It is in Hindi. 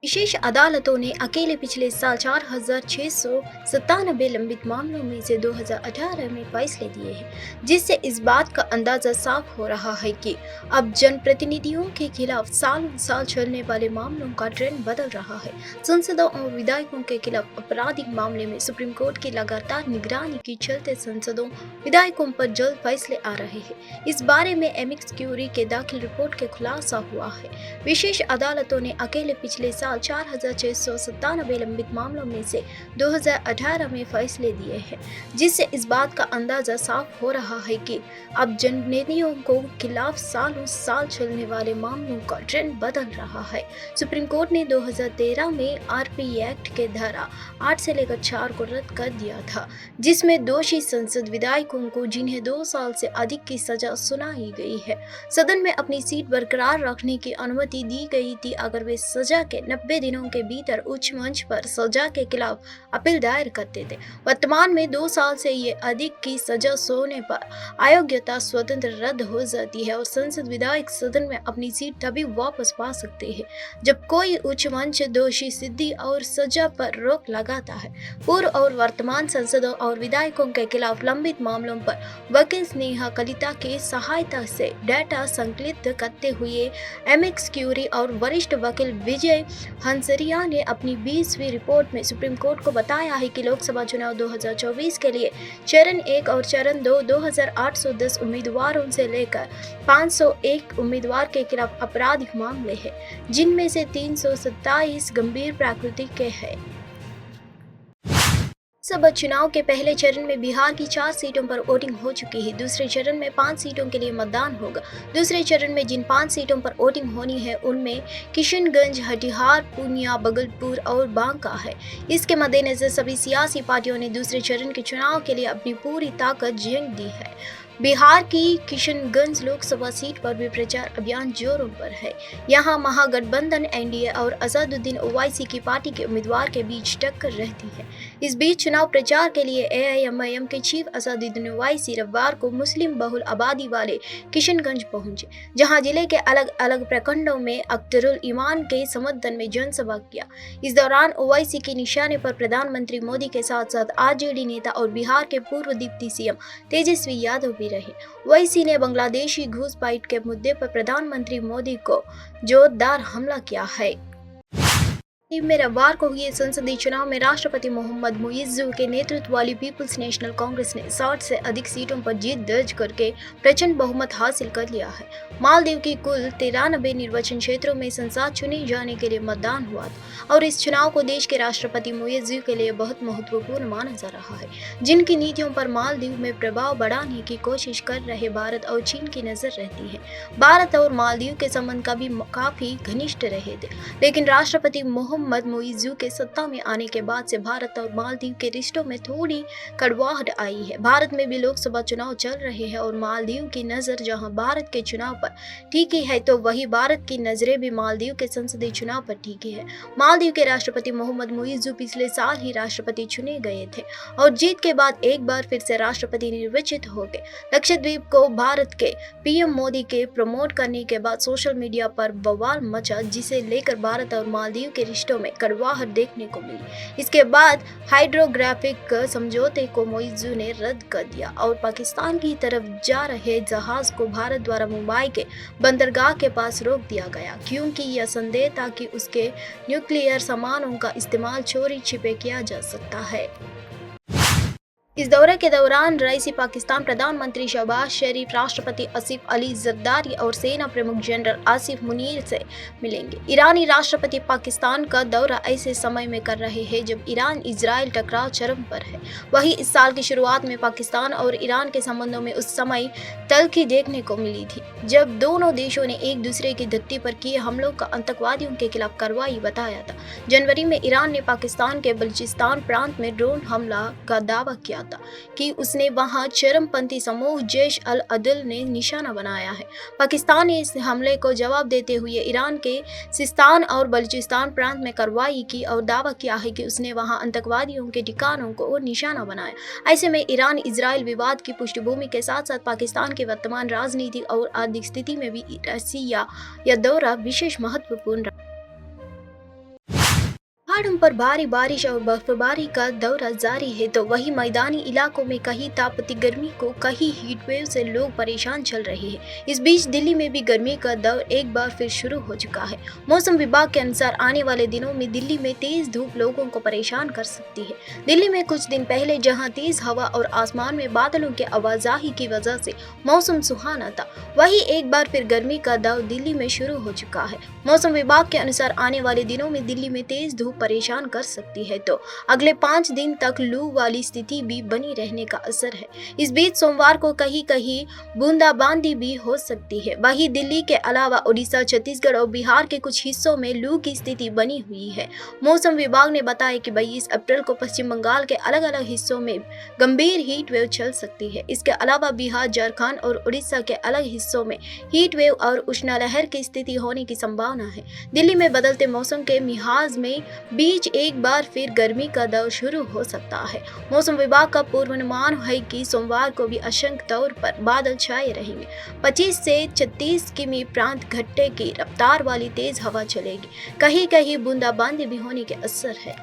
विशेष अदालतों ने अकेले पिछले साल 4,697 लंबित मामलों में से 2018 में फैसले दिए हैं, जिससे इस बात का अंदाजा साफ हो रहा है कि अब जनप्रतिनिधियों के खिलाफ सालों साल चलने वाले मामलों का ट्रेंड बदल रहा है। सांसदों और विधायकों के खिलाफ आपराधिक मामले में सुप्रीम कोर्ट की लगातार निगरानी के चलते सांसदों विधायकों पर जल्द फैसले आ रहे हैं। इस बारे में एमिकस क्यूरी के दाखिल रिपोर्ट के खुलासा हुआ है। विशेष अदालतों ने अकेले पिछले साल 4,697 लंबित मामलों में से 2018 में फैसले दिए हैं, जिससे इस बात का अंदाजा साफ हो रहा है कि अब जनप्रतिनिधियों को खिलाफ सालों साल चलने वाले मामलों का ट्रेंड बदल रहा है। सुप्रीम कोर्ट ने 2013 में आरपी एक्ट के धारा 8 से लेकर 4 को रद्द कर दिया था, जिसमें दोषी संसद विधायकों को जिन्हें 2 साल से अधिक की सजा सुनाई गई है, सदन में अपनी सीट बरकरार रखने की अनुमति दी गई थी अगर वे सजा के 90 दिनों के भीतर उच्च मंच पर सजा के खिलाफ अपील दायर करते थे। वर्तमान में 2 साल से ये अधिक की सजा होने पर अयोग्यता स्वतंत्र रद्द हो जाती है और संसद विधायक सदन में अपनी सीट तभी वापस पा सकते हैं जब कोई उच्च मंच दोषी सिद्धि और सजा पर रोक लगाता है। पूर्व और वर्तमान सांसदों और विधायकों के खिलाफ लंबित मामलों पर वकील स्नेहा कलिता के सहायता से डाटा संकलित करते हुए एमिकस क्यूरी और वरिष्ठ वकील विजय हंसरिया ने अपनी 20वीं रिपोर्ट में सुप्रीम कोर्ट को बताया है कि लोकसभा चुनाव 2024 के लिए चरण 1 और चरण 2 2,810 उम्मीदवारों से लेकर 501 उम्मीदवार के खिलाफ आपराधिक मामले हैं, जिनमें से 327 गंभीर प्रकृति के हैं। लोकसभा चुनाव के पहले चरण में बिहार की 4 सीटों पर वोटिंग हो चुकी है। दूसरे चरण में 5 सीटों के लिए मतदान होगा। दूसरे चरण में जिन 5 सीटों पर वोटिंग होनी है उनमें किशनगंज, कटिहार, पूर्णिया, भागलपुर और बांका है। इसके मद्देनजर सभी सियासी पार्टियों ने दूसरे चरण के चुनाव के लिए अपनी पूरी ताकत झोंक दी है। बिहार की किशनगंज लोकसभा सीट पर भी प्रचार अभियान जोरों पर है। यहां महागठबंधन एनडीए और असादुद्दीन ओवैसी की पार्टी के उम्मीदवार के बीच टक्कर रहती है। इस बीच चुनाव प्रचार के लिए एआईएमआईएम के चीफ असादुद्दीन ओवैसी रविवार को मुस्लिम बहुल आबादी वाले किशनगंज पहुंचे, जहां जिले के अलग अलग प्रखंडों में अख्तरुल ईमान के समर्थन में जनसभा किया। इस दौरान ओवैसी के निशाने पर प्रधानमंत्री मोदी के साथ साथ आरजेडी नेता और बिहार के पूर्व डिप्टी सीएम तेजस्वी यादव भी रहे। ओवैसी ने बांग्लादेशी घुसपैठ के मुद्दे पर प्रधानमंत्री मोदी को जोरदार हमला किया है। में रविवार को हुए संसदीय चुनाव में राष्ट्रपति मोहम्मद मुइज्जू के नेतृत्व वाली पीपुल्स नेशनल कांग्रेस ने 60 से अधिक सीटों पर जीत दर्ज करके प्रचंड बहुमत हासिल कर लिया है। मालदीव की कुल 93 निर्वाचन क्षेत्रों में संसद चुने जाने के लिए मतदान हुआ था और इस चुनाव को देश के राष्ट्रपति मुइज्जू के लिए बहुत महत्वपूर्ण माना जा रहा है, जिनकी नीतियों पर मालदीव में प्रभाव बढ़ाने की कोशिश कर रहे भारत और चीन की नजर रहती है। भारत और मालदीव के संबंध कभी काफी घनिष्ठ रहे थे, लेकिन राष्ट्रपति मोहम्मद मुइज्जू के सत्ता में आने के बाद से भारत और मालदीव के रिश्तों में थोड़ी कड़वाहट आई है। भारत में भी लोकसभा चुनाव चल रहे हैं और मालदीव की नजर जहां भारत के चुनाव पर टिकी है, तो वही भारत की नजरें भी मालदीव के संसदीय चुनाव पर टिकी है। मालदीव के राष्ट्रपति मोहम्मद मुइज्जू पिछले साल ही राष्ट्रपति चुने गए थे और जीत के बाद एक बार फिर से राष्ट्रपति निर्वाचित हो गए। लक्षद्वीप को भारत के पीएम मोदी के प्रमोट करने के बाद सोशल मीडिया पर बवाल मचा, जिसे लेकर भारत और मालदीव के रिश्तों में कड़वाहट देखने को मिली। इसके बाद हाइड्रोग्राफिक समझौते को मुइज्जू ने रद्द कर दिया और पाकिस्तान की तरफ जा रहे जहाज को भारत द्वारा मुंबई के बंदरगाह के पास रोक दिया गया, क्योंकि यह संदेह था कि उसके न्यूक्लियर सामानों का इस्तेमाल चोरी छिपे किया जा सकता है। इस दौरे के दौरान रईसी पाकिस्तान प्रधानमंत्री शहबाज शरीफ, राष्ट्रपति आसिफ अली जरदारी और सेना प्रमुख जनरल आसिफ मुनीर से मिलेंगे। ईरानी राष्ट्रपति पाकिस्तान का दौरा ऐसे समय में कर रहे हैं जब ईरान इजराइल टकराव चरम पर है। वहीं इस साल की शुरुआत में पाकिस्तान और ईरान के संबंधों में उस समय तल्खी देखने को मिली थी जब दोनों देशों ने एक दूसरे की धरती पर किए हमलों का आतंकवादियों के खिलाफ कार्रवाई बताया था। जनवरी में ईरान ने पाकिस्तान के बलूचिस्तान प्रांत में ड्रोन हमला का दावा किया था कि उसने वहां चरमपंथी समूह जैश अल अदल ने निशाना बनाया है। पाकिस्तान ने इस हमले को जवाब देते हुए ईरान के सिस्तान और बलूचिस्तान प्रांत में कार्रवाई की और दावा किया है कि उसने वहां आतंकवादियों के ठिकानों को निशाना बनाया। ऐसे में ईरान इजराइल विवाद की पृष्ठभूमि के साथ साथ पाकिस्तान की वर्तमान राजनीतिक और आर्थिक स्थिति में भी रसिया यह दौरा विशेष महत्वपूर्ण रहा। पहाड़ों पर भारी बारिश और बर्फबारी का दौर जारी है, तो वहीं मैदानी इलाकों में कहीं तापती गर्मी को कहीं हीट वेव से लोग परेशान चल रहे हैं। इस बीच दिल्ली में भी गर्मी का दौर एक बार फिर शुरू हो चुका है। मौसम विभाग के अनुसार आने वाले दिनों में दिल्ली में तेज धूप लोगों को परेशान कर सकती है। दिल्ली में कुछ दिन पहले जहां तेज हवा और आसमान में बादलों के आवाजाही की वजह से मौसम सुहाना था, वहीं एक बार फिर गर्मी का दौर दिल्ली में शुरू हो चुका है। मौसम विभाग के अनुसार आने वाले दिनों में दिल्ली में तेज धूप परेशान कर सकती है, तो अगले 5 दिन तक लू वाली स्थिति भी बनी रहने का असर है। इस बीच सोमवार को कहीं कहीं बूंदाबांदी भी हो सकती है। वहीं दिल्ली के अलावा उड़ीसा, छत्तीसगढ़ और बिहार के कुछ हिस्सों में लू की स्थिति बनी हुई है। मौसम विभाग ने बताया कि 22 अप्रैल को पश्चिम बंगाल के अलग अलग हिस्सों में गंभीर हीट वेव चल सकती है। इसके अलावा बिहार, झारखंड और उड़ीसा के अलग हिस्सों में हीट वेव और उष्णलहर की स्थिति होने की संभावना है। दिल्ली में बदलते मौसम के मिजाज में बीच एक बार फिर गर्मी का दौर शुरू हो सकता है। मौसम विभाग का पूर्वानुमान है कि सोमवार को भी आंशिक तौर पर बादल छाए रहेंगे। 25 से 36 किमी प्रांत घंटे की रफ्तार वाली तेज हवा चलेगी। कहीं कहीं बूंदाबांदी भी होने के असर है।